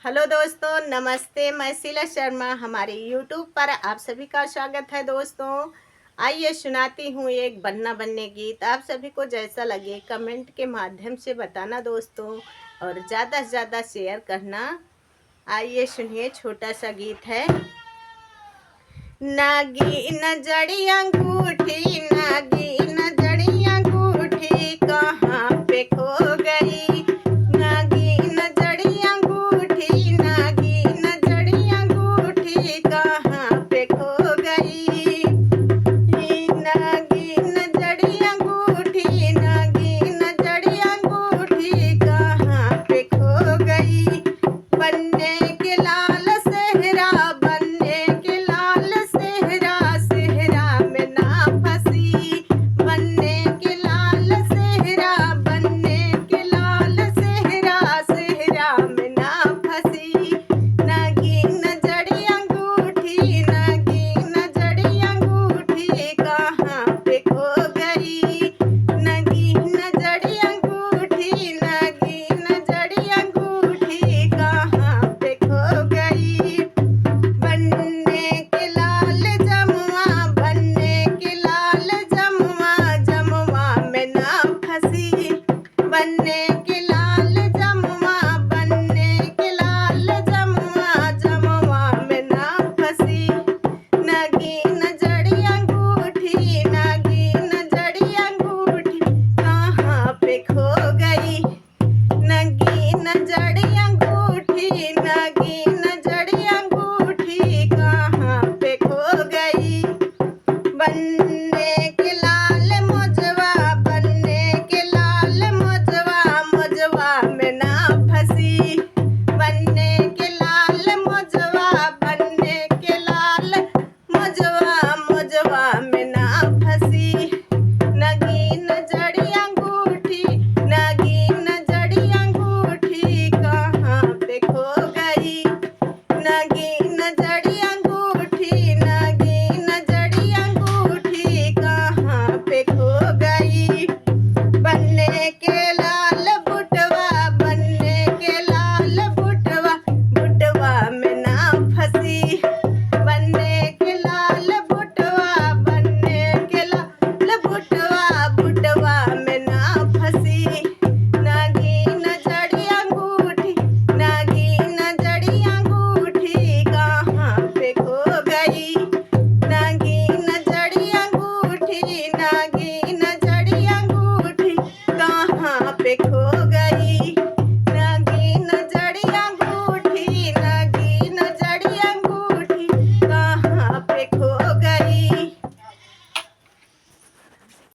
Hello दोस्तों, नमस्ते। मैं शीला शर्मा, हमारे यूट्यूब पर आप सभी का स्वागत है दोस्तों। आइए सुनाती हूँ एक बन्ना बन्ने गीत। आप सभी को जैसा लगे कमेंट के माध्यम से बताना दोस्तों, और ज़्यादा से ज़्यादा शेयर करना। आइए सुनिए, छोटा सा गीत है। नागी न जड़ी अंगूठी, नागी न जड़ी अंगूठी, कहाँ पे खो गई। नागी न जड़ी अंगूठी, नागी न जड़ी अंगूठी, कहाँ पे खो गई। नागी न जड़ी अंगूठी, नागी न जड़ी अंगूठी, कहाँ पे खो गई। बनने के लाल सेहरा, बनने के लाल सेहरा, सेहरा में ना फंसी। बनने के लाल सेहरा, बनने के लाल सेहरा, सेहरा में ना फंसी। नागी न जड़ी अंगूठी, नागी न जड़ी अंगूठी, कहाँ पे खो गई। नागी न जड़ी अंगूठी, नागी न जड़ी अंगूठी, कहाँ पे खो गई। बनने के लाल जमुआ, बनने के लाल जमुआ, जमुआ में ना फंसी। बनने के लाल जमुआ, बनने के लाल जमुआ, जमुआ में ना फंसी। नागी न जड़ी अंगूठी, नागी न जड़ी अंगूठी, कहाँ पे खो गई। नागी न जड़ी अंगूठी।